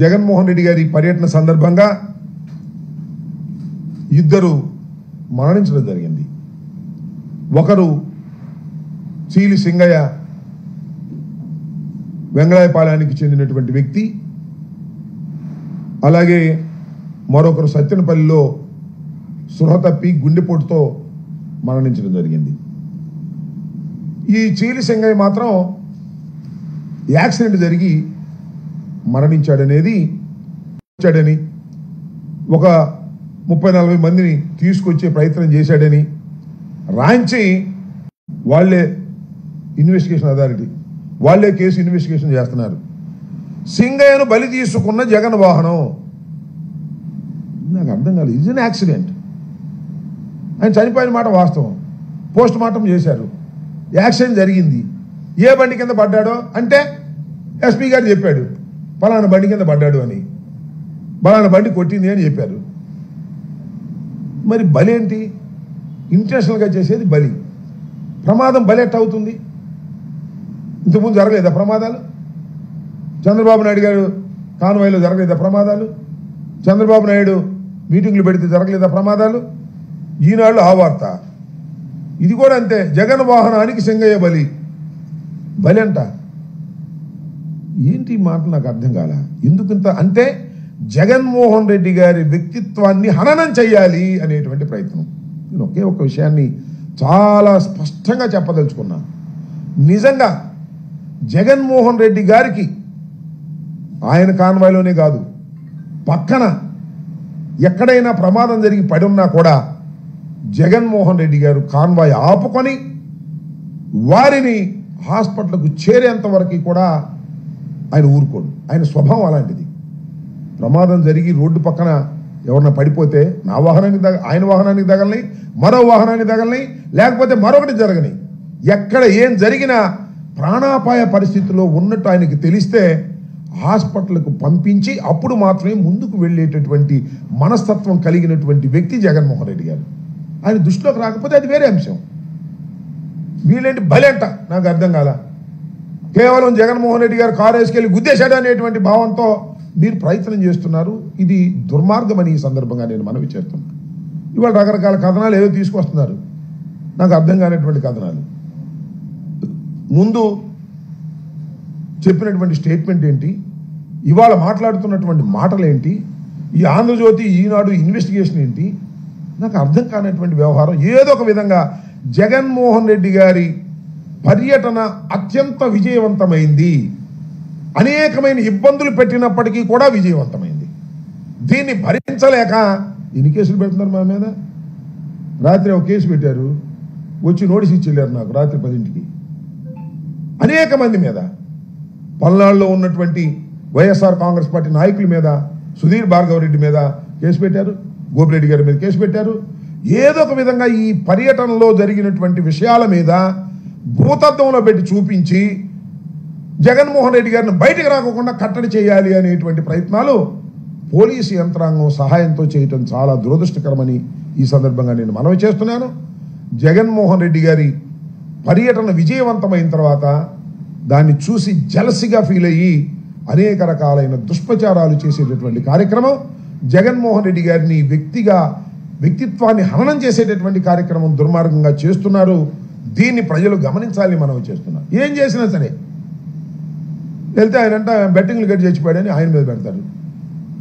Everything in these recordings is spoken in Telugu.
జగన్మోహన్ రెడ్డి గారి పర్యటన సందర్భంగా ఇద్దరు మరణించడం జరిగింది. ఒకరు చీలి సింగయ్య వెంగళాయపాలెనికి చెందినటువంటి వ్యక్తి, అలాగే మరొకరు సత్యనపల్లిలో సృహ తప్పి గుండెపోటుతో మరణించడం జరిగింది. ఈ చీలి సింగయ్య మాత్రం యాక్సిడెంట్ జరిగి మరణించాడని ఒక 30-40 మందిని తీసుకొచ్చే ప్రయత్నం చేశాడని రాంచి వాళ్ళే ఇన్వెస్టిగేషన్ అథారిటీ వాళ్ళే కేసు ఇన్వెస్టిగేషన్ చేస్తున్నారు. సింగయ్యను బలి తీసుకున్న జగన్ వాహనం. నాకు అర్థం కాలేదు. ఇది యాక్సిడెంట్. ఆయన చనిపోయిన మాట వాస్తవం. పోస్ట్ మార్టం చేశారు. యాక్సిడెంట్ జరిగింది. ఏ బండి కింద పడ్డాడో అంటే ఎస్పీ గారు చెప్పాడు పలానా బండి కింద పడ్డాడు అని, పలానా బండి కొట్టింది అని చెప్పారు. మరి బలి ఏంటి? ఇంటెన్షనల్గా చేసేది బలి. ప్రమాదం బలి ఎట్ట అవుతుంది? ఇంతకుముందు జరగలేదా ప్రమాదాలు? చంద్రబాబు నాయుడు గారు కాన్వాయ్లో జరగలేదా ప్రమాదాలు? చంద్రబాబు నాయుడు మీటింగ్లు పెడితే జరగలేదా ప్రమాదాలు? ఈనాళ్ళు ఆ వార్త. ఇది కూడా అంతే. జగన్ వాహనానికి సింగయ్య బలి. బలి అంట. ఏంటి మాట నాకు అర్థం కాల. ఎందుకంత అంటే జగన్మోహన్ రెడ్డి గారి వ్యక్తిత్వాన్ని హననం చెయ్యాలి అనేటువంటి ప్రయత్నం. నేను ఒకే ఒక విషయాన్ని చాలా స్పష్టంగా చెప్పదలుచుకున్నాను. నిజంగా జగన్మోహన్ రెడ్డి గారికి ఆయన కాన్వాయ్లోనే కాదు, పక్కన ఎక్కడైనా ప్రమాదం జరిగి పడి ఉన్నా కూడా జగన్మోహన్ రెడ్డి గారు కాన్వాయ్ ఆపుకొని వారిని హాస్పిటల్కు చేరేంత వరకు కూడా ఆయన ఊరుకోడు. ఆయన స్వభావం అలాంటిది. ప్రమాదం జరిగి రోడ్డు పక్కన ఎవరన్నా పడిపోతే నా వాహనానికి ఆయన వాహనానికి తగలని, మరో వాహనానికి తగలని, లేకపోతే మరొకటి జరగని, ఎక్కడ ఏం జరిగినా ప్రాణాపాయ పరిస్థితిలో ఉన్నట్టు ఆయనకి తెలిస్తే హాస్పిటల్కు పంపించి అప్పుడు మాత్రమే ముందుకు వెళ్ళేటటువంటి మనస్తత్వం కలిగినటువంటి వ్యక్తి జగన్మోహన్ రెడ్డి గారు. ఆయన దృష్టిలోకి రాకపోతే అది వేరే అంశం. వీళ్ళేంటి బలి అంట నాకు అర్థం కాల. కేవలం జగన్మోహన్ రెడ్డి గారు కారు వేసుకెళ్ళి గుద్దేశాడు అనేటువంటి భావంతో మీరు ప్రయత్నం చేస్తున్నారు. ఇది దుర్మార్గమని ఈ సందర్భంగా నేను మనవి చేస్తున్నాను. ఇవాళ రకరకాల కథనాలు ఏదో తీసుకొస్తున్నారు, నాకు అర్థం కానటువంటి కథనాలు. ముందు చెప్పినటువంటి స్టేట్మెంట్ ఏంటి, ఇవాళ మాట్లాడుతున్నటువంటి మాటలు ఏంటి, ఈ ఆంధ్రజ్యోతి ఈనాడు ఇన్వెస్టిగేషన్ ఏంటి, నాకు అర్థం కానటువంటి వ్యవహారం. ఏదో ఒక విధంగా జగన్మోహన్ రెడ్డి గారి పర్యటన అత్యంత విజయవంతమైంది. అనేకమైన ఇబ్బందులు పెట్టినప్పటికీ కూడా విజయవంతమైంది. దీన్ని భరించలేక ఎన్ని కేసులు పెడుతున్నారు మా మీద. రాత్రి ఒక కేసు పెట్టారు, వచ్చి నోటీస్ ఇచ్చి వెళ్ళారు నాకు రాత్రి 10ంటికి. అనేక మంది మీద, పల్నాడులో ఉన్నటువంటి వైఎస్ఆర్ కాంగ్రెస్ పార్టీ నాయకుల మీద, సుధీర్ భార్గవ్ రెడ్డి మీద కేసు పెట్టారు, గోపిరెడ్డి గారి మీద కేసు పెట్టారు. ఏదో ఒక విధంగా ఈ పర్యటనలో జరిగినటువంటి విషయాల మీద భూతత్వంలో పెట్టి చూపించి జగన్మోహన్ రెడ్డి గారిని బయటకు రాకుండా కట్టడి చేయాలి అనేటువంటి ప్రయత్నాలు పోలీసు యంత్రాంగం సహాయంతో చేయటం చాలా దురదృష్టకరమని ఈ సందర్భంగా నేను మనవి చేస్తున్నాను. జగన్మోహన్ రెడ్డి గారి పర్యటన విజయవంతమైన తర్వాత దాన్ని చూసి జలసిగా ఫీల్ అయ్యి అనేక రకాలైన దుష్ప్రచారాలు చేసేటటువంటి కార్యక్రమం, జగన్మోహన్ రెడ్డి గారిని వ్యక్తిత్వాన్ని హననం చేసేటటువంటి కార్యక్రమం దుర్మార్గంగా చేస్తున్నారు. దీన్ని ప్రజలు గమనించాలని మనం చేస్తున్నాం. ఏం చేసినా సరే వెళ్తే ఆయన అంట బెట్టింగ్లు గట్టి చచ్చిపోయాడని ఆయన మీద పెడతారు.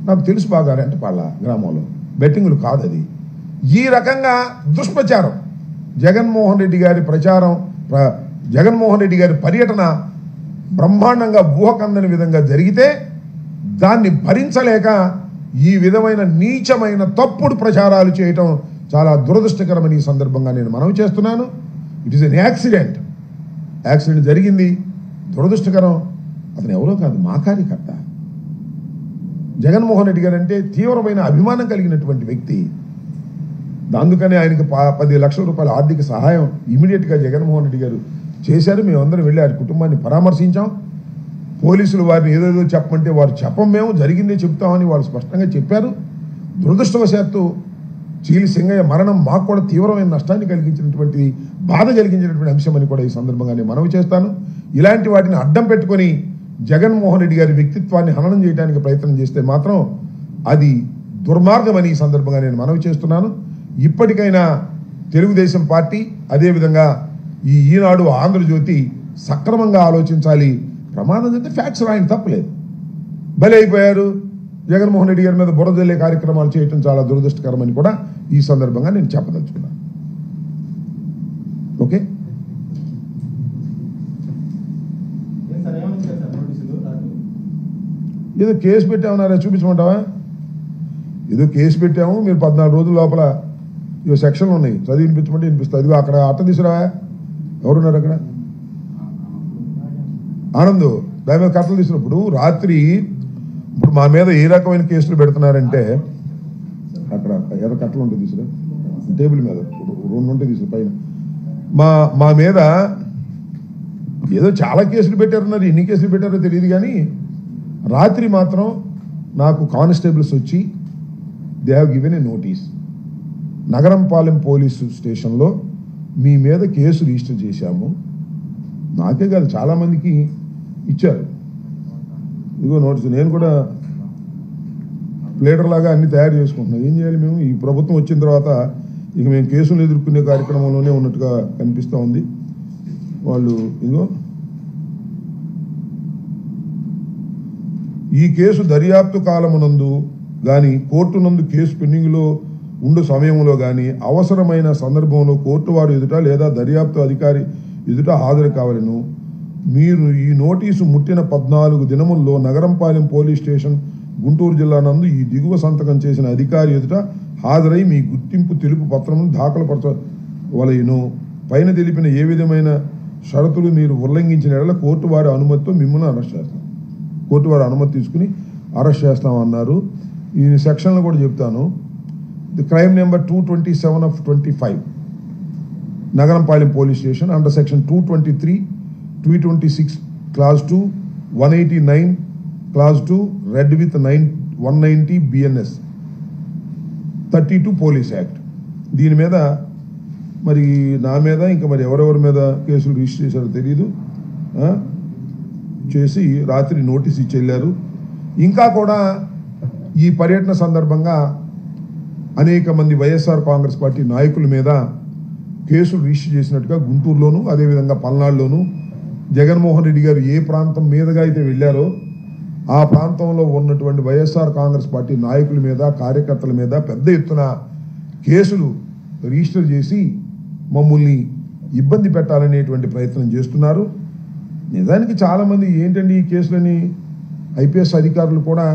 నాకు తెలుసు బాగా రెంటపాళ్ళ గ్రామంలో బెట్టింగులు కాదు అది. ఈ రకంగా దుష్ప్రచారం, జగన్మోహన్ రెడ్డి గారి ప్రచారం, జగన్మోహన్ రెడ్డి గారి పర్యటన బ్రహ్మాండంగా ఊహకందని విధంగా జరిగితే దాన్ని భరించలేక ఈ విధమైన నీచమైన తప్పుడు ప్రచారాలు చేయటం చాలా దురదృష్టకరమని ఈ సందర్భంగా నేను మనవి చేస్తున్నాను. It is N accident. Accident జరిగింది, దురదృష్టకరం. అతను ఎవరో కాదు, మా కార్యకర్త. జగన్మోహన్ రెడ్డి గారు అంటే తీవ్రమైన అభిమానం కలిగినటువంటి వ్యక్తి. అందుకనే ఆయనకి 10 లక్షల రూపాయల ఆర్థిక సహాయం ఇమీడియట్గా జగన్మోహన్ రెడ్డి గారు చేశారు. మేమందరం వెళ్ళి ఆ కుటుంబాన్ని పరామర్శించాం. పోలీసులు వారిని ఏదేదో చెప్పమంటే వారు చెప్పం, మేము జరిగిందే చెప్తామని వాళ్ళు స్పష్టంగా చెప్పారు. దురదృష్టవశాత్తు చీలి సింగయ్య మరణం మాకు కూడా తీవ్రమైన నష్టాన్ని కలిగించినటువంటి, బాధ కలిగించినటువంటి అంశం అని కూడా ఈ సందర్భంగా నేను మనవి చేస్తాను. ఇలాంటి వాటిని అడ్డం పెట్టుకొని జగన్మోహన్ రెడ్డి గారి వ్యక్తిత్వాన్ని హననం చేయడానికి ప్రయత్నం చేస్తే మాత్రం అది దుర్మార్గమని ఈ సందర్భంగా నేను మనవి చేస్తున్నాను. ఇప్పటికైనా తెలుగుదేశం పార్టీ అదేవిధంగా ఈ ఈనాడు ఆంధ్రజ్యోతి సక్రమంగా ఆలోచించాలి. ప్రమాదం అయితే ఫ్యాక్ట్స్ రాయని తప్పలేదు. బలి అయిపోయారు. జగన్మోహన్ రెడ్డి గారి మీద బురదల్లే కార్యక్రమాలు చేయటం చాలా దురదృష్టకరమని కూడా ఈ సందర్భంగా నేను చెప్పదలుచుకున్నాను. ఓకే, ఏదో కేసు పెట్టామన్నారా, చూపించమంటావా? ఏదో కేసు పెట్టాము, మీరు 14 రోజుల లోపల ఇవో సెక్షన్లు ఉన్నాయి, చదివి వినిపించమంటే వినిపిస్తుంది. అదిగో అక్కడ అట్ట తీసుకురావా, ఎవరున్నారు అక్కడ? ఆనంద్ దాని మీద కట్టలు తీసినప్పుడు రాత్రి ఇప్పుడు మా మీద ఏ రకమైన కేసులు పెడుతున్నారంటే, అక్కడ ఎర్ర కట్టలు ఉంటాయి తీసుకురా, టేబుల్ మీద 2 ఉంటాయి తీసుకురా పైన. మా మీద ఏదో చాలా కేసులు పెట్టారన్నారు, ఎన్ని కేసులు పెట్టారో తెలియదు కానీ రాత్రి మాత్రం నాకు కానిస్టేబుల్స్ వచ్చి they have given a notice, Nagarampalem police స్టేషన్లో మీ మీద కేసు రిజిస్టర్ చేశాము. నాకే కాదు చాలామందికి ఇచ్చారు. ఇదిగో నోటీస్. నేను కూడా ప్లేటర్ లాగా అన్ని తయారు చేసుకుంటున్నాం. ఏం చేయాలి మేము? ఈ ప్రభుత్వం వచ్చిన తర్వాత ఇక మేము కేసులు ఎదుర్కొనే కార్యక్రమంలోనే ఉన్నట్టుగా కనిపిస్తూ ఉంది. వాళ్ళు ఇదిగో ఈ కేసు దర్యాప్తు కాలమునందు కానీ కోర్టు నందు కేసు పెండింగ్లో ఉండు సమయంలో కానీ అవసరమైన సందర్భంలో కోర్టు వారు ఎదుట లేదా దర్యాప్తు అధికారి ఎదుట హాజరు కావాలను. మీరు ఈ నోటీసు ముట్టిన 14 దినముల్లో నగరంపాలెం పోలీస్ స్టేషన్ గుంటూరు జిల్లా నందు ఈ దిగువ సంతకం చేసిన అధికారి ఎదుట హాజరై మీ గుర్తింపు తెలుపు పత్రమును దాఖలుపరచవలెను. పైన తెలిపిన ఏ విధమైన షరతులు మీరు ఉల్లంఘించిన ఎడల కోర్టు వారి అనుమతితో మిమ్మల్ని అరెస్ట్ చేస్తాం. కోర్టు వారి అనుమతి తీసుకుని అరెస్ట్ చేస్తామన్నారు. ఈ సెక్షన్లు కూడా చెప్తాను. The crime number 227/25 Nagarampalem police station under section 223, 226 clause 2, 189 clause 2 read with 190 BNS 32 police act. దీని మీద మరి నా మీద ఇంకా మరి ఎవరెవరి మీద కేసులు రిజిస్టర్ చేశారో తెలియదు. చేసి రాత్రి నోటీస్ ఇచ్చి వెళ్ళారు. ఇంకా కూడా ఈ పర్యటన సందర్భంగా అనేక మంది వైఎస్ఆర్ కాంగ్రెస్ పార్టీ నాయకుల మీద కేసులు రిజిస్టర్ చేసినట్టుగా గుంటూరులోను అదేవిధంగా పల్నాడులోను జగన్మోహన్ రెడ్డి గారు ఏ ప్రాంతం మీదుగా అయితే వెళ్ళారో ఆ ప్రాంతంలో ఉన్నటువంటి వైఎస్ఆర్ కాంగ్రెస్ పార్టీ నాయకుల మీద కార్యకర్తల మీద పెద్ద ఎత్తున కేసులు రిజిస్టర్ చేసి మమ్మల్ని ఇబ్బంది పెట్టాలనేటువంటి ప్రయత్నం చేస్తున్నారు. నిజానికి చాలామంది ఏంటండి ఈ కేసులని ఐపీఎస్ అధికారులు కూడా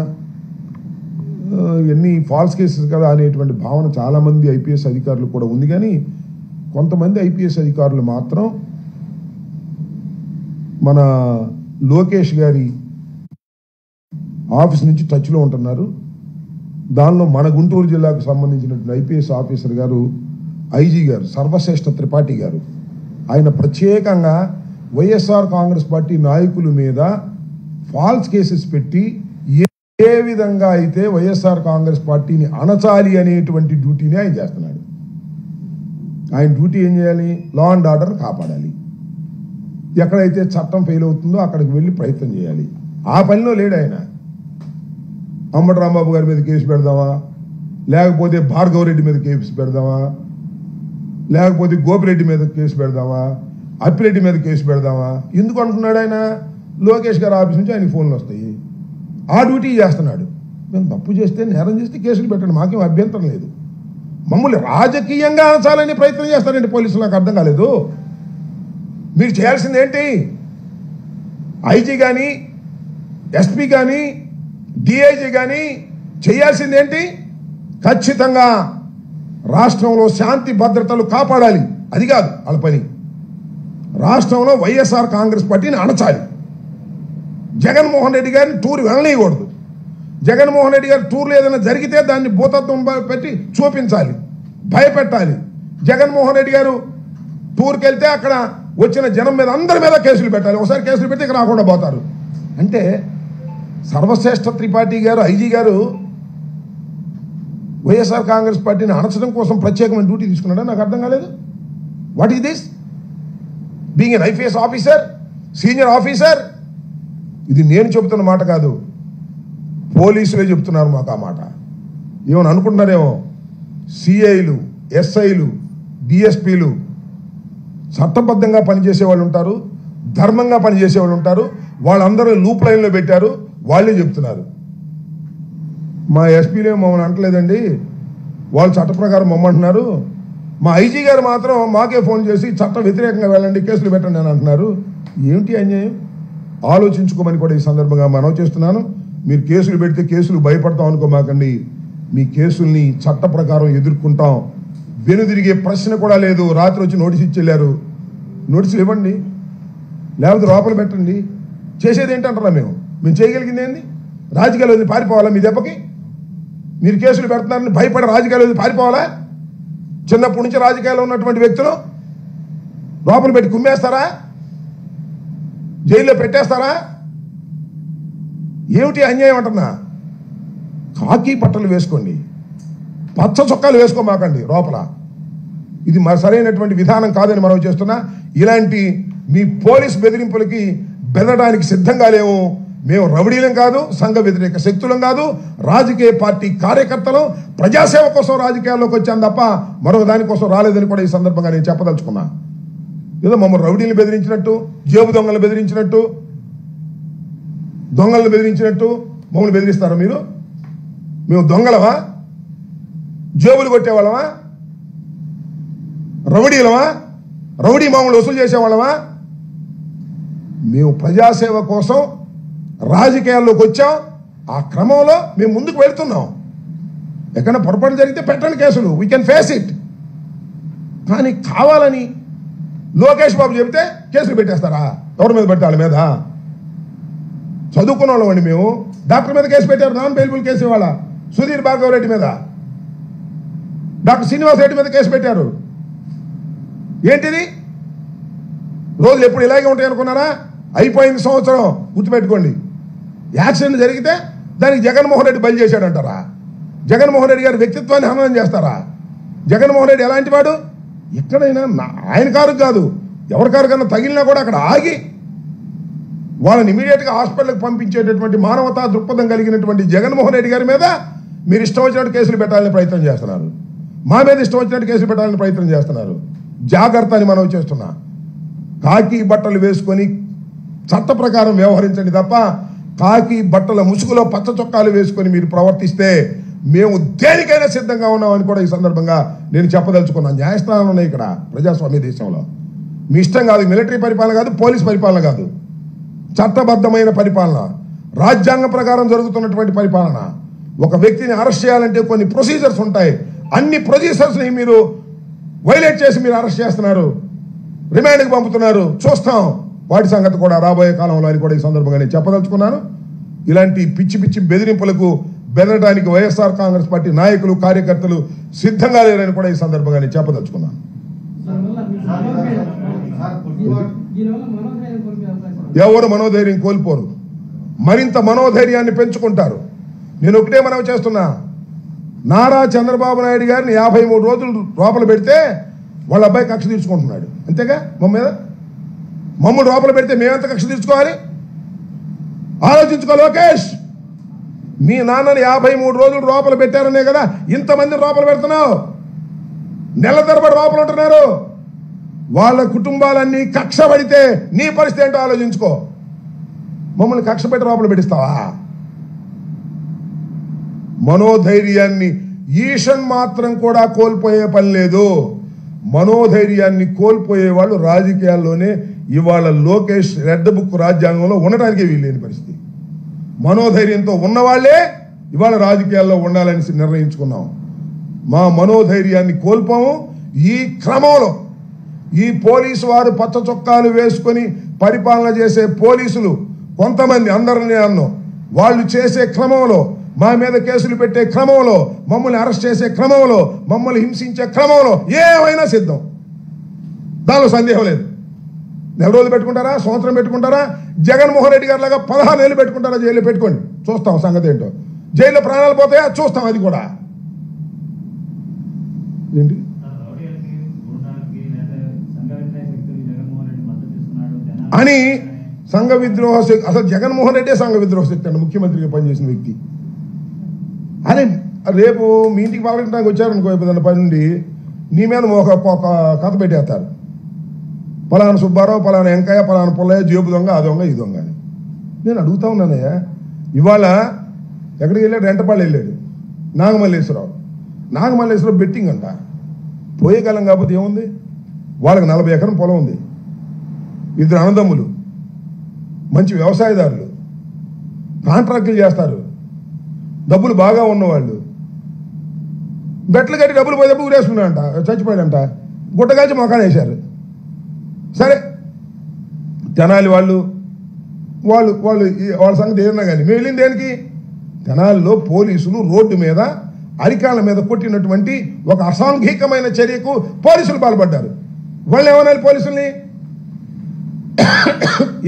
ఎన్ని ఫాల్స్ కేసెస్ కదా అనేటువంటి భావన చాలామంది ఐపీఎస్ అధికారులు కూడా ఉంది. కానీ కొంతమంది ఐపీఎస్ అధికారులు మాత్రం మన లోకేష్ గారి ఆఫీస్ నుంచి టచ్లో ఉంటున్నారు. దానిలో మన గుంటూరు జిల్లాకు సంబంధించినటువంటి ఐపీఎస్ ఆఫీసర్ గారు ఐజీ గారు సర్వశ్రేష్ఠ త్రిపాఠి గారు ఆయన ప్రత్యేకంగా వైఎస్ఆర్ కాంగ్రెస్ పార్టీ నాయకుల మీద ఫాల్స్ కేసెస్ పెట్టి ఏ విధంగా అయితే వైఎస్ఆర్ కాంగ్రెస్ పార్టీని అణచాలి అనేటువంటి డ్యూటీని ఆయన చేస్తున్నాడు. ఆయన డ్యూటీ ఏం చేయాలి? లా అండ్ ఆర్డర్ కాపాడాలి. ఎక్కడైతే చట్టం ఫెయిల్ అవుతుందో అక్కడికి వెళ్ళి ప్రయత్నం చేయాలి. ఆ పనిలో లేడు ఆయన. అంబటి రాంబాబు గారి మీద కేసు పెడదామా, లేకపోతే భార్గవ రెడ్డి మీద కేసు పెడదామా, లేకపోతే గోపిరెడ్డి మీద కేసు పెడదామా, అప్పిరెడ్డి మీద కేసు పెడదామా? ఎందుకు అంటున్నాడు ఆయన? లోకేష్ గారి ఆఫీస్ నుంచి ఆయనకి ఫోన్లు వస్తాయి, ఆ డ్యూటీ చేస్తున్నాడు. మేము తప్పు చేస్తే నేరం చేస్తే కేసులు పెట్టండి, మాకేం అభ్యంతరం లేదు. మమ్మల్ని రాజకీయంగా అనచాలని ప్రయత్నం చేస్తారండి పోలీసులు. నాకు అర్థం కాలేదు. మీరు చేయాల్సింది ఏంటి? ఐజీ కానీ ఎస్పీ కానీ డిఐజీ కానీ చేయాల్సింది ఏంటి? ఖచ్చితంగా రాష్ట్రంలో శాంతి భద్రతలు కాపాడాలి. అది కాదు వాళ్ళ పని. రాష్ట్రంలో వైఎస్ఆర్ కాంగ్రెస్ పార్టీని అణచాలి. జగన్మోహన్ రెడ్డి గారిని టూర్ వెళ్ళనీయకూడదు. జగన్మోహన్ రెడ్డి గారి టూర్లు ఏదైనా జరిగితే దాన్ని భూతత్వం పెట్టి చూపించాలి, భయపెట్టాలి. జగన్మోహన్ రెడ్డి గారు టూర్కి వెళ్తే అక్కడ వచ్చిన జనం మీద అందరి మీద కేసులు పెట్టాలి. ఒకసారి కేసులు పెట్టి ఇక్కడ రాకుండా పోతారు. అంటే సర్వశ్రేష్ఠ త్రిపాఠి గారు ఐజీ గారు వైఎస్ఆర్ కాంగ్రెస్ పార్టీని అణచడం కోసం ప్రత్యేకమైన డ్యూటీ తీసుకున్నాడా? నాకు అర్థం కాలేదు. What is this? Being an IPS officer, senior officer, ఇది నేను చెబుతున్న మాట కాదు, పోలీసులే చెబుతున్నారు మాకు ఆ మాట. ఏమని అనుకుంటున్నారేమో, సిఐలు, ఎస్ఐలు, డిఎస్పీలు చట్టబద్ధంగా పనిచేసే వాళ్ళు ఉంటారు, ధర్మంగా పనిచేసే వాళ్ళు ఉంటారు. వాళ్ళందరూ లూప్ లైన్లో పెట్టారు, వాళ్ళే చెప్తున్నారు. మా ఎస్పీలే మమ్మల్ని అంటలేదండి, వాళ్ళు చట్ట ప్రకారం మమ్మంటున్నారు. మా ఐజీ గారు మాత్రం మాకే ఫోన్ చేసి చట్ట వ్యతిరేకంగా వెళ్ళండి, కేసులు పెట్టండి అని అంటున్నారు. ఏమిటి అన్యాయం? ఆలోచించుకోమని కూడా ఈ సందర్భంగా మనవి చేస్తున్నాను. మీరు కేసులు పెడితే కేసులు భయపడతాం అనుకోమాకండి. మీ కేసుల్ని చట్ట ప్రకారం ఎదుర్కొంటాం. వెనుదిరిగే ప్రశ్న కూడా లేదు. రాత్రి వచ్చి నోటీస్ ఇచ్చి వెళ్ళారు, నోటీసులు ఇవ్వండి, లేకపోతే లోపల పెట్టండి. చేసేది ఏంటంటారా? మేము చేయగలిగింది ఏంది? రాజకీయాలు వదిలి పారిపోవాలా? మీ దెబ్బకి మీరు కేసులు పెడుతున్నారని భయపడి రాజకీయాలు వదిలి పారిపోవాలా? చిన్నప్పటి నుంచి రాజకీయాల్లో ఉన్నటువంటి వ్యక్తులు లోపల పెట్టి కుమ్మేస్తారా? జైల్లో పెట్టేస్తారా? ఏమిటి అన్యాయం అంటున్నా? కాకి బట్టలు వేసుకోండి, పచ్చ చొక్కాలు వేసుకోమాకండి లోపల. ఇది సరైనటువంటి విధానం కాదని మనం చేస్తున్నా. ఇలాంటి మీ పోలీస్ బెదిరింపులకి బెదరడానికి సిద్ధంగా లేవు. మేము రౌడీలం కాదు, సంఘ వ్యతిరేక శక్తులం కాదు, రాజకీయ పార్టీ కార్యకర్తలు, ప్రజాసేవ కోసం రాజకీయాల్లోకి వచ్చాం తప్ప మరొక దానికోసం రాలేదని కూడా ఈ సందర్భంగా నేను చెప్పదలుచుకున్నా. ఏదో మమ్మల్ని రౌడీలు బెదిరించినట్టు, జేబు దొంగలు బెదిరించినట్టు, దొంగలను బెదిరించినట్టు మమ్మల్ని బెదిరిస్తారా మీరు? మేము దొంగలమా? జేబులు కొట్టేవాళ్ళమా? రౌడీలమా? రౌడీ మామూలు వసూలు చేసేవాళ్ళమా? మేము ప్రజాసేవ కోసం రాజకీయాల్లోకి వచ్చాం. ఆ క్రమంలో మేము ముందుకు వెళ్తున్నాం. ఎక్కడ పొరపాటు జరిగితే పెట్టండి కేసులు, వీ కెన్ ఫేస్ ఇట్. కానీ కావాలని లోకేష్ బాబు చెబితే కేసులు పెట్టేస్తారా? ఎవరి మీద పెడతా? వాళ్ళ మీద. చదువుకున్న వాళ్ళమండి మేము. డాక్టర్ మీద కేసు పెట్టారు, నాన్ బెయిలబుల్ కేసు. ఇవాళ సుధీర్ భార్గవ్ రెడ్డి మీద, డాక్టర్ శ్రీనివాస్ రెడ్డి మీద కేసు పెట్టారు. ఏంటిది? రోజులు ఎప్పుడు ఇలాగే ఉంటాయి అనుకున్నారా? అయిపోయింది సంవత్సరం. గుర్తుపెట్టుకోండి. యాక్సిడెంట్ జరిగితే దానికి జగన్మోహన్ రెడ్డి బలి చేశాడంటారా? జగన్మోహన్ రెడ్డి గారి వ్యక్తిత్వాన్ని హననం చేస్తారా? జగన్మోహన్ రెడ్డి ఎలాంటి వాడు? ఎక్కడైనా ఆయన కారు కాదు, ఎవరి కారు కన్నా తగిలినా కూడా అక్కడ ఆగి వాళ్ళని ఇమీడియట్గా హాస్పిటల్కి పంపించేటటువంటి మానవతా దృక్పథం కలిగినటువంటి జగన్మోహన్ రెడ్డి గారి మీద మీరు ఇష్టం వచ్చినట్టు కేసులు పెట్టాలని ప్రయత్నం చేస్తున్నారు. మా మీద ఇష్టం వచ్చినట్టు కేసులు పెట్టాలని ప్రయత్నం చేస్తున్నారు. జాగ్రత్త అని మనం చేస్తున్నా. కాకి బట్టలు వేసుకొని చట్ట ప్రకారం వ్యవహరించండి తప్ప కాకి బట్టల ముసుగులో పచ్చ చొక్కాలు వేసుకొని మీరు ప్రవర్తిస్తే మేము దేనికైనా సిద్ధంగా ఉన్నామని కూడా ఈ సందర్భంగా నేను చెప్పదలుచుకున్నాను. న్యాయస్థానాలు ఉన్నాయి ఇక్కడ ప్రజాస్వామ్య దేశంలో. మీ ఇష్టం కాదు, మిలిటరీ పరిపాలన కాదు, పోలీస్ పరిపాలన కాదు, చట్టబద్ధమైన పరిపాలన, రాజ్యాంగ ప్రకారం జరుగుతున్నటువంటి పరిపాలన. ఒక వ్యక్తిని అరెస్ట్ చేయాలంటే కొన్ని ప్రొసీజర్స్ ఉంటాయి. అన్ని ప్రొసీజర్స్ని మీరు వైలేట్ చేసి మీరు అరెస్ట్ చేస్తున్నారు, రిమాండ్కి పంపుతున్నారు. చూస్తాం వాటి సంగతి కూడా రాబోయే కాలంలో అని కూడా ఈ సందర్భంగా నేను చెప్పదలుచుకున్నాను. ఇలాంటి పిచ్చి పిచ్చి బెదిరింపులకు బెదరడానికి వైఎస్ఆర్ కాంగ్రెస్ పార్టీ నాయకులు, కార్యకర్తలు సిద్ధంగా లేరని కూడా ఈ సందర్భంగా నేను చెప్పదలుచుకున్నాను. ఎవరు మనోధైర్యం కోల్పోరు, మరింత మనోధైర్యాన్ని పెంచుకుంటారు. నేను ఒకటే మనవి చేస్తున్నా, నారా చంద్రబాబు నాయుడు గారిని 53 రోజులు లోపల పెడితే వాళ్ళ అబ్బాయి కక్ష తీర్చుకుంటున్నాడు. అంతేగా? మమ్మల్ని లోపల పెడితే మేమెంత కక్ష తీర్చుకోవాలి? ఆలోచించుకో లోకేష్. మీ నాన్నని 53 రోజులు లోపల పెట్టారనే కదా ఇంతమంది లోపల పెడుతున్నావు. నెల తరబడి లోపల ఉంటున్నారు. వాళ్ళ కుటుంబాలన్నీ కక్ష పడితే నీ పరిస్థితి ఏంటో ఆలోచించుకో. మమ్మల్ని కక్ష పెట్టి లోపల పెట్టిస్తావా? మనోధైర్యాన్ని ఈషన్ మాత్రం కూడా కోల్పోయే పని లేదు. మనోధైర్యాన్ని కోల్పోయే వాళ్ళు రాజకీయాల్లోనే ఇవాళ లోకేష్ రెడ్ బుక్ రాజ్యాంగంలో ఉండటానికే వీల్లేని పరిస్థితి. మనోధైర్యంతో ఉన్నవాళ్లే ఇవాళ రాజకీయాల్లో ఉండాలని నిర్ణయించుకున్నాం. మా మనోధైర్యాన్ని కోల్పోము. ఈ క్రమంలో ఈ పోలీసు వారు పచ్చ చొక్కాలు వేసుకొని పరిపాలన చేసే పోలీసులు కొంతమంది, అందరినీ అన్నో, వాళ్ళు చేసే క్రమంలో, మా మీద కేసులు పెట్టే క్రమంలో, మమ్మల్ని అరెస్ట్ చేసే క్రమంలో, మమ్మల్ని హింసించే క్రమంలో ఏమైనా సిద్ధం. దానిలో సందేహం లేదు. నెల రోజులు పెట్టుకుంటారా, సంవత్సరం పెట్టుకుంటారా, జగన్మోహన్ రెడ్డి గారి లాగా 16 ఏళ్ళు పెట్టుకుంటారా? జైల్లో పెట్టుకోండి, చూస్తాం సంగతి ఏంటో. జైల్లో ప్రాణాలు పోతాయా? చూస్తాం అది కూడా. ఏంటి అని సంఘ విద్రోహ శక్తి. అసలు జగన్మోహన్ రెడ్డి సంఘ విద్రోహ శక్తి అండి, ముఖ్యమంత్రిగా పనిచేసిన వ్యక్తి. అరే రేపు మీ ఇంటికి పాల్గొనడానికి వచ్చారనుకో ఏదైనా పని నుండి నీ మీద ఒక కథ పెట్టేస్తారు. పలానా సుబ్బారావు, పలానా వెంకయ్య, పలానా పుల్లయ్య జేబు దొంగ, ఆ దొంగ, ఈ దొంగ అని. నేను అడుగుతా ఉన్నానయ్యా, ఇవాళ ఎక్కడికి వెళ్ళాడు? రెంటపాళ్ళు వెళ్ళాడు. నాగమల్లేశ్వరరావు బెట్టింగ్ అంట. పోయే కాలం కాకపోతే ఏముంది? వాళ్ళకి 40 ఎకరం పొలం ఉంది, 2 అన్నదమ్ములు, మంచి వ్యవసాయదారులు, కాంట్రాక్టులు చేస్తారు, డబ్బులు బాగా ఉన్నవాళ్ళు. బెట్లు కట్టి డబ్బులు పోయేటప్పుడు ఊరేసుకున్నాడంట, చచ్చిపోయాడంట, గుట్టగాల్చి మొఖాన్ని వేశారు. సరే తెనాలి వాళ్ళ సంగతి ఏదన్నా కానీ మేము వెళ్ళింది దేనికి? తెనాలిలో పోలీసులు రోడ్డు మీద అరికాల మీద కొట్టినటువంటి ఒక అసాంఘికమైన చర్యకు పోలీసులు పాల్పడ్డారు. వాళ్ళు ఏమనాలి? పోలీసుల్ని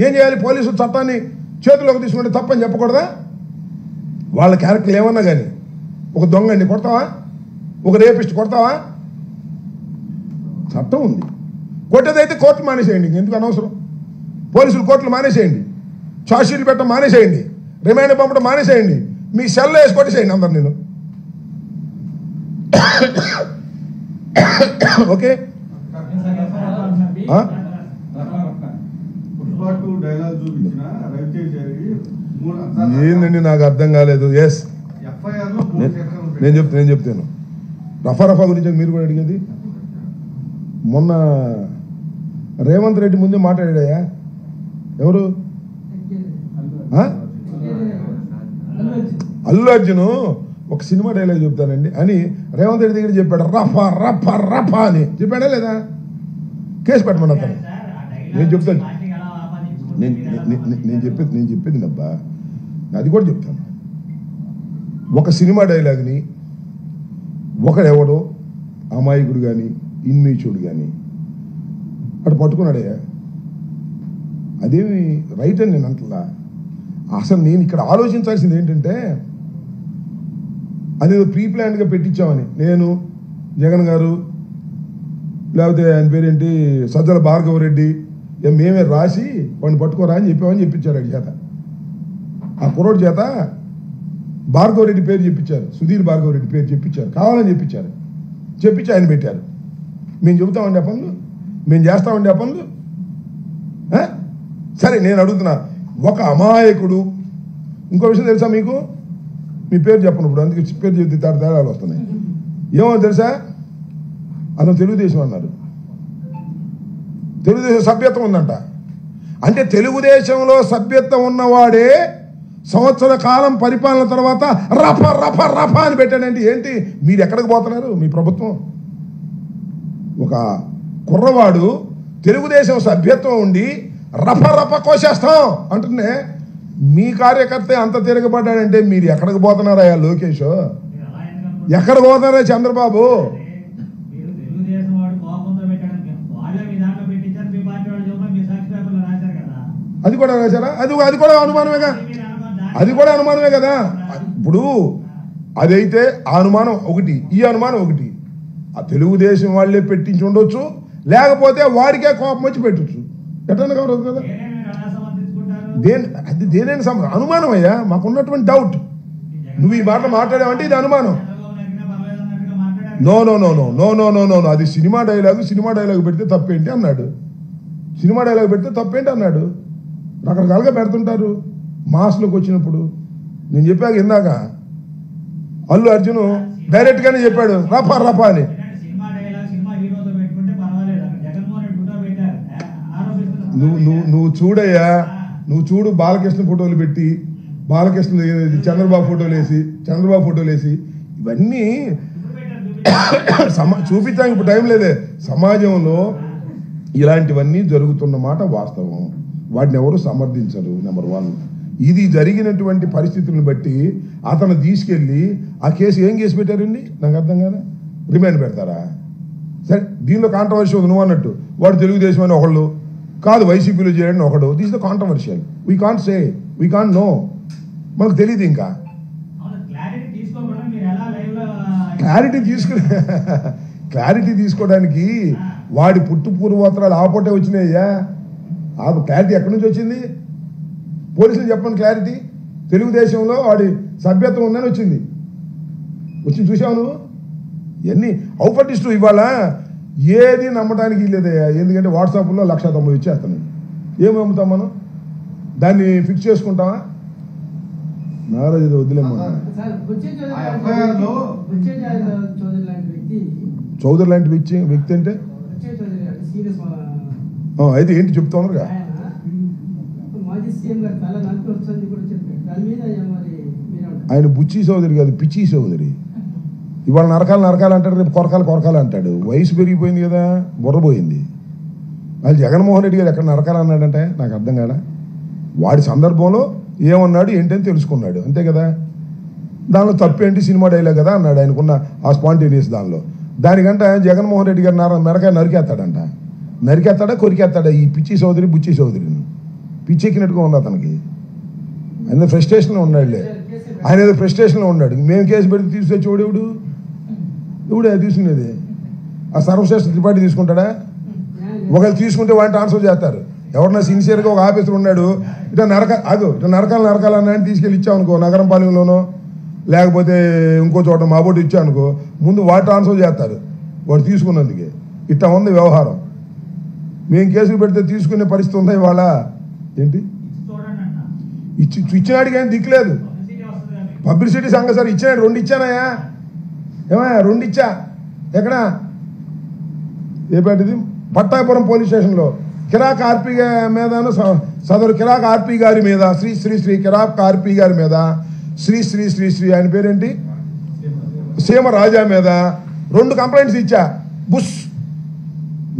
ఏం చేయాలి? పోలీసులు చట్టాన్ని చేతుల్లోకి తీసుకుంటే తప్పని చెప్పకూడదా? వాళ్ళ క్యారెక్టర్లు ఏమన్నా కానీ, ఒక దొంగని కొడతావా? ఒక రేపిస్ట్ కొడతావా? చట్టం ఉంది. కొట్టేదైతే కోర్టు మానేసేయండి, ఎందుకు అనవసరం? పోలీసులు కోర్టులు మానేసేయండి, ఛార్జ్షీట్లు పెట్టడం మానేసేయండి, రిమాండ్ పంపడం మానేసేయండి, మీ సెల్లో వేసి కొట్టేసేయండి అందరు. నేను ఓకే. ఏందండి నాకు అర్థం కాలేదు. ఎస్ నేను చెప్తాను. రఫా గురించి మీరు కూడా అడిగేది. మొన్న రేవంత్ రెడ్డి ముందే మాట్లాడాయా? ఎవరు? అల్లు అర్జున్ ఒక సినిమా డైలాగ్ చెప్తానండి అని రేవంత్ రెడ్డి దగ్గర చెప్పాడు. రఫా రఫా రఫా అని చెప్పాడా లేదా? కేసు పెట్టమని అతను. నేను చెప్తాను, నేను చెప్పేది నబ్బా, అది కూడా చెప్తాను. ఒక సినిమా డైలాగ్ని ఒకడెవడో అమాయకుడు కానీ ఇన్మేచుడు కానీ అటు పట్టుకున్నాడయ్యా, అదేమి రైట్ అని నేను అంటలా. అసలు నేను ఇక్కడ ఆలోచించాల్సింది ఏంటంటే, అదేదో ప్రీ ప్లాన్డ్గా పెట్టించామని నేను, జగన్ గారు, లేకపోతే ఆయన పేరేంటి సజ్జల భార్గవ రెడ్డి, మేమే రాసి వాడిని పట్టుకోరా అని చెప్పామని చెప్పించారు. అడి చేత ఆ కుర్రోడి చేత భార్గవ రెడ్డి పేరు చెప్పించారు, సుధీర్ భార్గవ రెడ్డి పేరు చెప్పించారు, కావాలని చెప్పించి ఆయన పెట్టారు. మేము చెబుతామండి ఆ పనులు, మేము చేస్తామండి ఆ పనులు. సరే నేను అడుగుతున్నా, ఒక అమాయకుడు, ఇంకో విషయం తెలుసా మీకు? మీ పేరు చెప్పనప్పుడు అందుకే పేరు చెప్తే తేడాలు వస్తున్నాయి. ఏమో తెలుసా? అతను తెలుగుదేశం అన్నారు. తెలుగుదేశం సభ్యత్వం ఉందంట. అంటే తెలుగుదేశంలో సభ్యత్వం ఉన్నవాడే సంవత్సర కాలం పరిపాలన తర్వాత రఫ రఫ రఫ అని పెట్టాడంటే ఏంటి? మీరు ఎక్కడికి పోతున్నారు? మీ ప్రభుత్వం. ఒక కుర్రవాడు తెలుగుదేశం సభ్యత్వం ఉండి రఫ రఫ కోసేస్తాం అంటుండే మీ కార్యకర్త అంత తిరగబడ్డాడంటే మీరు ఎక్కడికి పోతున్నారా? లోకేష్ ఎక్కడ పోతున్నారా? చంద్రబాబు అది కూడా రాశారా? అది కూడా అనుమానమే కదా. ఇప్పుడు అదైతే ఆ అనుమానం ఒకటి, ఈ అనుమానం ఒకటి. ఆ తెలుగుదేశం వాళ్ళే పెట్టించి ఉండొచ్చు, లేకపోతే వాడికే కోపం వచ్చి పెట్టచ్చు. ఎట్లా కావదు కదా. దేనైనా అనుమానం అయ్యా, మాకున్నటువంటి డౌట్. నువ్వు ఈ మాటలు మాట్లాడావంటే ఇది అనుమానం. No no no no no no no no no అది సినిమా డైలాగ్ పెడితే తప్పేంటి అన్నాడు. రకరకాలుగా పెడుతుంటారు మాస్లోకి వచ్చినప్పుడు. నేను చెప్పాక ఇందాక అల్లు అర్జున్ డైరెక్ట్ గానే చెప్పాడు రఫా రఫా అని. నువ్వు చూడయ్యా, నువ్వు చూడు, బాలకృష్ణ ఫోటోలు పెట్టి, బాలకృష్ణ చంద్రబాబు ఫోటోలు వేసి ఇవన్నీ చూపించాక ఇప్పుడు టైం లేదే. సమాజంలో ఇలాంటివన్నీ జరుగుతున్న మాట వాస్తవం. వాటిని ఎవరు సమర్థించరు. నెంబర్ 1. ఇది జరిగినటువంటి పరిస్థితులను బట్టి అతను తీసుకెళ్ళి ఆ కేసు ఏం కేసు పెట్టారండి నాకు అర్థం కాదా? రిమాండ్ పెడతారా? సరే, దీనిలో కాంట్రవర్షియల్ ఉంది. నువ్వు అన్నట్టు వాడు తెలుగుదేశం అని ఒకళ్ళు కాదు, వైసీపీలో చేయడం ఒకడు. This the controversial. We can't say, we can't know. మనకు తెలియదు. ఇంకా క్లారిటీ తీసుకోవడానికి వాడి పుట్టు పూర్వోత్తరాలు ఆపోటే వచ్చినాయ్యా. ఆ క్లారిటీ ఎక్కడి నుంచి వచ్చింది? పోలీసులు చెప్పండి క్లారిటీ. తెలుగుదేశంలో వాడి సభ్యత్వం ఉందని వచ్చింది చూసావు నువ్వు. ఇవన్నీ ఔపటిస్టు ఇవాళ ఏది నమ్మడానికి లేదయ్యా. ఎందుకంటే వాట్సాప్లో 1,90,000 ఇచ్చేస్తాను. ఏమి అమ్ముతాం మనం? దాన్ని ఫిక్స్ చేసుకుంటామా? నారాజ్ ఇది వదిలేమో. చౌదరి లాంటి వ్యక్తి అంటే అయితే ఏంటి చెప్తా ఉన్నారుగా. ఆయన బుచ్చి చౌదరి కాదు, పిచ్చి చౌదరి. ఇవాళ నరకాలు అంటాడు, రేపు కొరకాలు అంటాడు. వయసు పెరిగిపోయింది కదా, బుర్రపోయింది. అది జగన్మోహన్ రెడ్డి గారు ఎక్కడ నరకాలు అన్నాడంటే నాకు అర్థం కాదా. వాడి సందర్భంలో ఏమన్నాడు ఏంటని తెలుసుకున్నాడు, అంతే కదా. దానిలో తప్పేంటి, సినిమా డైలాగ్ కదా అన్నాడు ఆయనకున్న ఆ స్పాంటేనియస్ దానిలో. దానికంటే జగన్మోహన్ రెడ్డి గారు మెరకాయ నరికేస్తాడా కొరికేస్తాడా ఈ పిచ్చి చౌదరి బుచ్చి చౌదరిని? పిచ్చెక్కినట్టుగా ఉంది అతనికి. ఆయన ఫ్రస్ట్రేషన్లో ఉన్నాడులే, ఆయన ఏదో ఫ్రస్ట్రేషన్లో ఉన్నాడు. మేము కేసు పెడితే తీసుకొచ్చి ఎవడే తీసుకునేది? ఆ సర్వశ్రేష్ఠ త్రిపాఠి తీసుకుంటాడా? ఒకవేళ తీసుకుంటే వాటిని ఆన్సర్ చేస్తారు. ఎవరన్నా సిన్సియర్గా ఒక ఆఫీసర్ ఉన్నాడు, ఇట్లా నరకాలన్నా తీసుకెళ్ళి ఇచ్చామనుకో, నగరం పాలెంలోనో లేకపోతే ఇంకో చోట మాబోటి ఇచ్చామనుకో, ముందు వాటి ఆన్సర్ చేస్తారు వాడు తీసుకున్నందుకే. ఇట్లా ఉంది వ్యవహారం. మేము కేసులు పెడితే తీసుకునే పరిస్థితి ఉందా ఇవాళ? ఏంటి ఇచ్చినాడికి ఏం దిక్కులేదు. పబ్లిసిటీ సంగతి సార్ ఇచ్చినాడు, 2 ఇచ్చానయా. ఏమయ్యా 2 ఇచ్చా? ఎక్కడ? ఏపేటిది? పట్టాపురం పోలీస్ స్టేషన్లో కిరాక్ ఆర్పీ మీదను సదరు కిరాక్ ఆర్పీ గారి మీద శ్రీ కిరాక్ ఆర్పీ గారి మీద శ్రీ ఆయన పేరేంటి సీమ రాజా మీద 2 కంప్లైంట్స్ ఇచ్చా. బుష్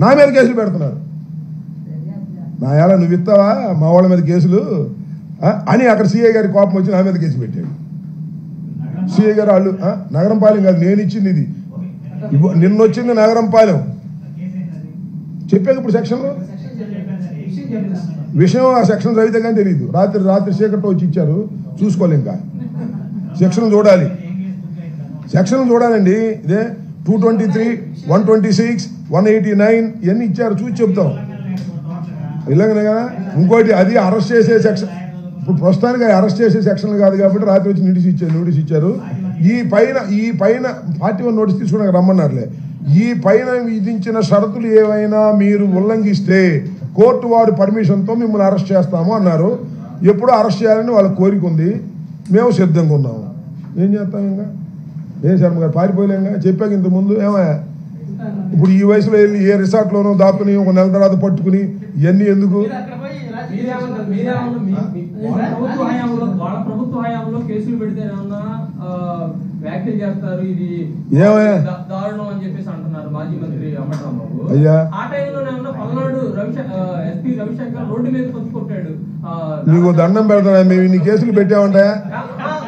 నా మీద కేసులు పెడుతున్నారు. నా ఎలా నువ్వు ఇస్తావా మా వాళ్ళ మీద కేసులు అని అక్కడ సిఐ గారి కోపం వచ్చి నా మీద కేసు పెట్టాడు. సిఐ గారు వాళ్ళు నగరం పాలెం కాదు, నేను ఇచ్చింది ఇది, నిన్న వచ్చింది నగరం పాలెం. చెప్పాక ఇప్పుడు సెక్షన్లో విషయం ఆ సెక్షన్ చదివితే కానీ తెలియదు. రాత్రి చీకట్లో వచ్చి ఇచ్చారు, చూసుకోవాలి. ఇంకా సెక్షన్ చూడాలండి. ఇదే 223, 126, 189 ఇవన్నీ ఇచ్చారు, చూసి చెప్తాం. ఇలాగనే కదా. ఇంకోటి అది అరెస్ట్ చేసే సెక్షన్. ఇప్పుడు ప్రస్తుతానికి అరెస్ట్ చేసే సెక్షన్లు కాదు కాబట్టి రాత్రి వచ్చి నోటీస్ ఇచ్చారు. ఈ పైన 41 నోటీస్ తీసుకోవడానికి రమ్మన్నారులే. ఈ పైన విధించిన షరతులు ఏవైనా మీరు ఉల్లంఘిస్తే కోర్టు వారి పర్మిషన్తో మిమ్మల్ని అరెస్ట్ చేస్తాము అన్నారు. ఎప్పుడు అరెస్ట్ చేయాలని వాళ్ళ కోరిక ఉంది, మేము సిద్ధంగా ఉన్నాము. ఏం చేస్తాం? ఇంకా ఏం శర్మ గారు పారిపోయలేంగా. చెప్పాక ఇంతకుముందు ఏమయ్యా ఇప్పుడు ఈ వయసులో వెళ్ళి ఏ రిసార్ట్లోనో దాక్కుని 1 నెల తర్వాత పట్టుకుని ఇవన్నీ ఎందుకు? ప్రభుత్వ హయాంలో కేసులు పెడితే వ్యాఖ్యలు చేస్తారు, ఇది దారుణం అని చెప్పేసి అంటున్నారు మాజీ మంత్రి అంబటరాంబాబు. ఆ టైంలోనే పల్నాడు ఎస్పీ రవిశంకర్ రోడ్డు మీద వచ్చి కొట్టాడు. నీకు దండం పెడతా, మేము ఇన్ని కేసులు పెట్టామంటా,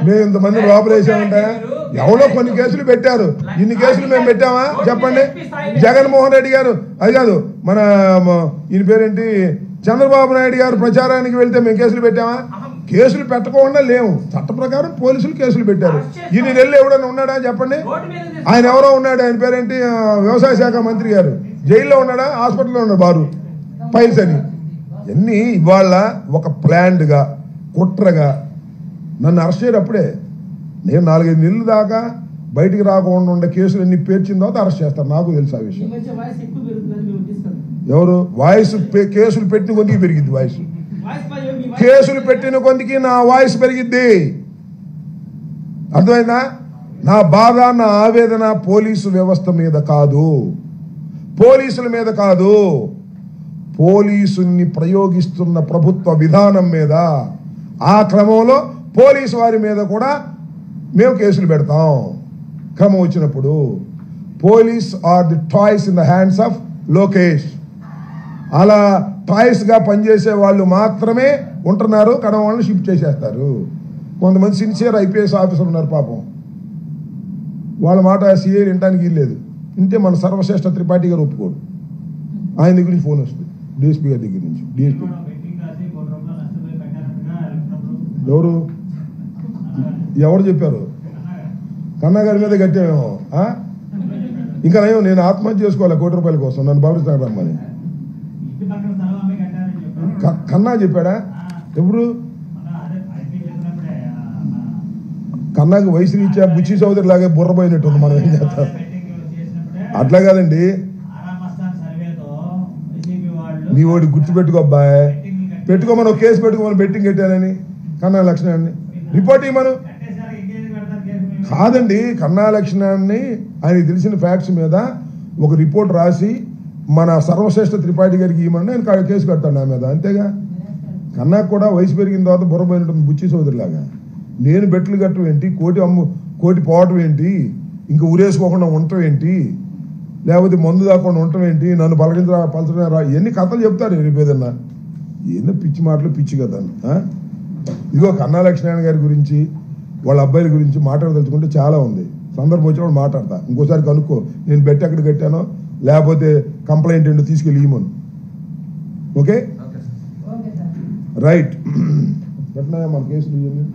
మేము ఇంతమంది లోపలేసామంటా. ఎవరో కొన్ని కేసులు పెట్టారు, ఇన్ని కేసులు మేము పెట్టామా చెప్పండి? జగన్మోహన్ రెడ్డి గారు అది కాదు, మన ఈయన పేరేంటి చంద్రబాబు నాయుడు గారు ప్రచారానికి వెళ్తే మేము కేసులు పెట్టామా? కేసులు పెట్టకుండా లేవు. చట్ట ప్రకారం పోలీసులు కేసులు పెట్టారు. ఇన్ని నెలలు ఎవడన్నా ఉన్నాడా చెప్పండి? ఆయన ఎవరో ఉన్నాడు, ఆయన పేరేంటి వ్యవసాయ శాఖ మంత్రి గారు, జైల్లో ఉన్నాడా హాస్పిటల్లో ఉన్నాడు బారు ఫైల్స్ అని. ఎన్ని ఇవాళ ఒక ప్లాన్డ్గా కుట్రగా నన్ను అరెస్ట్ చేయడప్పుడే నేను 4-5 నెలల దాకా బయటికి రాకుండా ఉండే కేసులు ఎన్ని పేర్చిన తర్వాత అరెస్ట్ చేస్తారు. నాకు తెలుసు ఆ విషయం. ఎవరు వాయిస్ కేసులు పెట్టిన కొద్దికి పెరిగిద్ది, వాయిస్ కేసులు పెట్టిన కొద్దికి నా వాయిస్ పెరిగిద్ది. అర్థమైందా? నా బాధ నా ఆవేదన పోలీసు వ్యవస్థ మీద కాదు, పోలీసుల మీద కాదు, పోలీసుల్ని ప్రయోగిస్తున్న ప్రభుత్వ విధానం మీద. ఆ క్రమంలో పోలీసు వారి మీద కూడా మేము కేసులు పెడతాం క్రమం వచ్చినప్పుడు. Police are the toys in the hands of Lokesh. అలా టాయ్స్గా పనిచేసే వాళ్ళు మాత్రమే ఉంటున్నారు, కడమ వాళ్ళని షిఫ్ట్ చేసేస్తారు. కొంతమంది సిన్సియర్ ఐపీఎస్ ఆఫీసర్ ఉన్నారు పాపం, వాళ్ళ మాట సీఏ వినటానికి లేదు. వింటే మన సర్వశ్రేష్ఠ త్రిపాఠి గారు ఒప్పుకోడు. ఆయన దగ్గర నుంచి ఫోన్ వస్తుంది, డిఎస్పీ గారి దగ్గర నుంచి. డిఎస్పీ ఎవరు చెప్పారు? కన్నా గారి మీద కట్టామేమో. ఇంకా నయం, నేను ఆత్మహత్య చేసుకోవాలి 1 కోటి రూపాయల కోసం, నన్ను భావిస్తాను రమ్మని. కన్నా చెప్పాడా? ఎప్పుడు? కన్నాకి వయసు రీత్యా బుచ్చి చౌదరి లాగే బుర్రపోయినట్టుంది, మనం ఏం చేస్తాం. అట్లా కాదండి, మీ వాడి గుర్తుపెట్టుకో అబ్బాయి, పెట్టుకోమని ఒక కేసు పెట్టుకోమని బెట్టింగ్ పెట్టానని కన్నా లక్షణాన్ని రిపోర్ట్ ఇవ్వమను. కాదండి, కన్నా లక్షణాన్ని ఆయనకి తెలిసిన ఫ్యాక్ట్స్ మీద ఒక రిపోర్ట్ రాసి మన సర్వశ్రేష్ఠ త్రిపాఠి గారికి ఇవ్వమని నేను కేసు కడతాను నా మీద, అంతేగా. కన్నాకు కూడా వయసు పెరిగిన తర్వాత బుర్రపోయినట్టుంది బుచ్చి చౌదరిలాగా. నేను బెట్లు కట్టడం ఏంటి, కోటి పోవటం ఏంటి, ఇంకా ఊరేసుకోకుండా ఉండటం ఏంటి, లేకపోతే మందు దాకుండా ఉండటం ఏంటి, నన్ను పలచడం ఎన్ని కథలు చెప్తారు రేపు ఏదన్నా. ఏందో పిచ్చి మాటలు, పిచ్చి కదా. ఇదిగో కన్నా లక్ష్మీనారాయణ గారి గురించి, వాళ్ళ అబ్బాయిల గురించి మాట్లాడదలుచుకుంటే చాలా ఉంది. సందర్భం వచ్చినప్పుడు మాట్లాడతా. ఇంకోసారి కనుక్కో నేను బెట్ ఎక్కడ కట్టానో, లేకపోతే కంప్లైంట్ ఏంటో తీసుకెళ్ళి ఇవ్వమను. Okay right. పెట్టినాయా మన కేసులు ఇవన్నీ.